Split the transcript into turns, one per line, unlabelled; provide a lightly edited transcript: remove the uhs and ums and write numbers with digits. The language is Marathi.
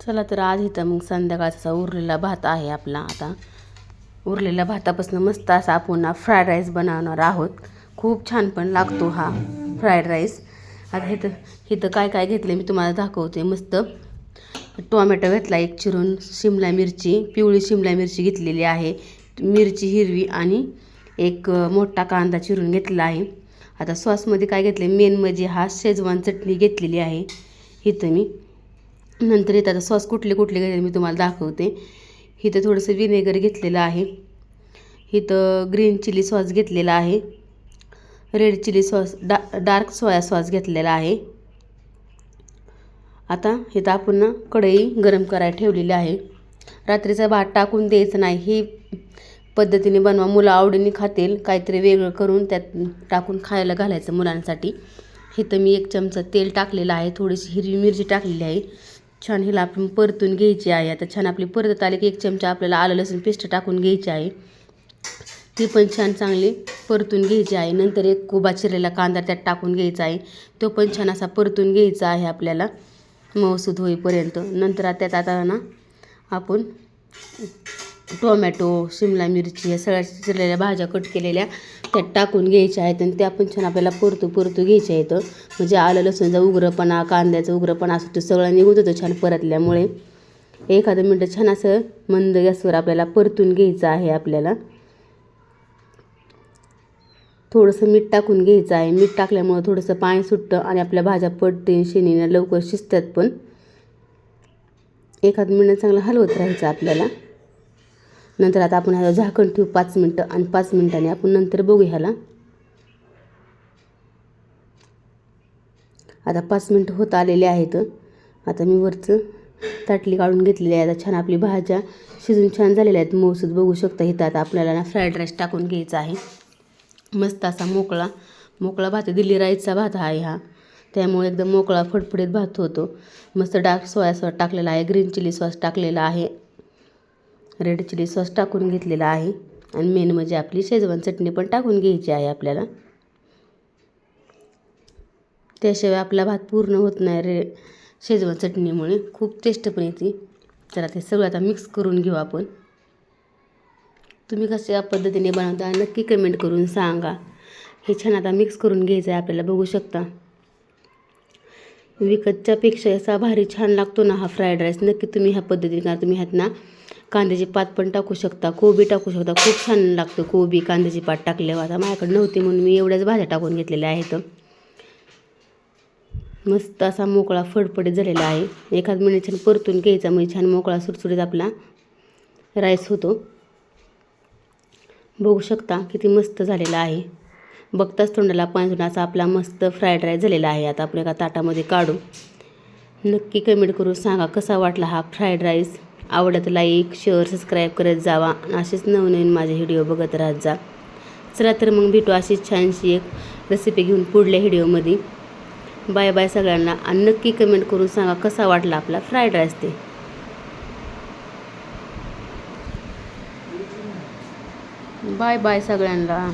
चला तर आज इथं मग संध्याकाळचा उरलेला भात आहे आपला. आता उरलेल्या भातापासून मस्त असा आपण फ्राईड राईस बनवणार आहोत. खूप छान पण लागतो हा फ्राईड राईस. आता इथं इथं काय काय घेतले मी तुम्हाला दाखवते. मस्त टोमॅटो घेतला एक चिरून, शिमला मिरची, पिवळी शिमला मिरची घेतलेली आहे, मिरची हिरवी आणि एक मोठा कांदा चिरून घेतलेला आहे. आता सॉसमध्ये काय घेतले, मेन म्हणजे हा शेजवान चटणी घेतलेली आहे इथं मी. नंतर इथं आता सॉस कुठले कुठले घेतले मी तुम्हाला दाखवते. इथं थोडंसं विनेगर घेतलेलं आहे, इथं ग्रीन चिली सॉस घेतलेला आहे, red chilli sauce, dark soya sauce घेतलेला आहे. आता इथं आपण कढई गरम करायला ठेवलेली आहे. रात्रीचा भात टाकून द्यायचं नाही, ही पद्धतीने बनवा, मुलं आवडीने खातील. काहीतरी वेगळं करून त्यात टाकून खायला घालायचं मुलांसाठी. इथं मी 1 चमचा तेल टाकलेलं आहे, थोडीशी हिरवी मिरची टाकलेली आहे. छान हिला आपण परतून घ्यायची आहे. आता छान आपली परतत आली की 1 चमचा आपल्याला आलं लसूण पेस्ट टाकून घ्यायची आहे, ती पण छान चांगली परतून घ्यायची आहे. नंतर एक उभा चिरलेला कांदा त्यात टाकून घ्यायचा आहे, तो पण छान असा परतून घ्यायचा आहे आपल्याला मऊसूद होईपर्यंत. नंतर त्यात आता ना आपण टोमॅटो, शिमला मिरची या सगळ्या चिरलेल्या भाज्या कट केलेल्या त्यात टाकून घ्यायच्या आहेत आणि त्या पण छान आपल्याला परतू घ्यायच्या आहेत. म्हणजे आलं लसूणचा उग्रपणा, कांद्याचा उग्रपणा असं ते सगळं निघून होतं छान परतल्यामुळे. 1 मिनटं छान असं मंद गॅसवर आपल्याला परतून घ्यायचं आहे. आपल्याला थोडंसं मीठ टाकून घ्यायचं आहे. मीठ टाकल्यामुळं थोडंसं पाणी सुटतं आणि आपल्या भाज्या पटते शेणीनं लवकर शिजतात पण. 1 मिनिट चांगलं हलवत राहायचं आपल्याला. नंतर आता आपण ह्याला झाकण ठेवू 5 मिनटं आणि 5 मिनिटांनी आपण नंतर बघू ह्याला. आता 5 मिनटं होत आलेले आहेत. आता मी वरचं ताटली काढून घेतलेली आहे. आता छान आपली भाज्या शिजून छान झालेल्या आहेत, मऊसूद बघू शकता. इथं आता आपल्याला ना फ्राईड राईस टाकून घ्यायचा आहे. मस्त असा मोकळा भात, दिल्ली राईसचा भात आहे हा, त्यामुळे एकदम मोकळा फडफडीत भात होतो. मस्त डार्क सोया सॉस टाकलेला आहे, ग्रीन चिली सॉस टाकलेला आहे, रेड चिली सॉस टाकून घेतलेला आहे आणि मेन म्हणजे आपली शेजवान चटणी पण टाकून घ्यायची आहे आपल्याला. त्याशिवाय आपला भात पूर्ण होत नाही शेजवान चटणीमुळे खूप टेस्ट पण येते. तर ते सगळं आता मिक्स करून घेऊ आपण. तुम्ही कशा पद्धतीने बनवता नक्की कमेंट करून सांगा. हे छान आता मिक्स करून घ्यायचं आहे आपल्याला, बघू शकता. विकतच्यापेक्षा असा भारी छान लागतो ना हा फ्राईड राईस. नक्की तुम्ही ह्या पद्धतीने करा. तुम्ही ह्यात ना कांद्याची पात पण टाकू शकता, कोबी टाकू शकता, खूप छान लागतं कोबी कांद्याची पात टाकल्यावर. आता माझ्याकडे नव्हती म्हणून मी एवढ्याच भाज्या टाकून घेतलेल्या आहेत. मस्त असा मोकळा फडफडीत झालेला आहे. 1 मिनिट छान परतून घ्यायचा, म्हणजे छान मोकळा सुटसुटीत आपला राईस होतो. बघू शकता किती मस्त झालेला आहे. बघताच तोंडाला पाणी सुटून असा आपला मस्त फ्राईड राईस झालेला आहे. आता आपण एका ताटामध्ये काढू. नक्की कमेंट करून सांगा कसा वाटला हा फ्राईड राईस. आवडत लाईक, शेअर, सबस्क्राईब करत जावा. असेच नवनवीन माझे व्हिडिओ बघत राहत जा. चला तर मग भेटू अशीच छानशी एक रेसिपी घेऊन पुढल्या व्हिडिओमध्ये. बाय बाय सगळ्यांना आणि नक्की कमेंट करून सांगा कसा वाटला आपला फ्राईड राईस ते. बाय बाय सगळ्यांना.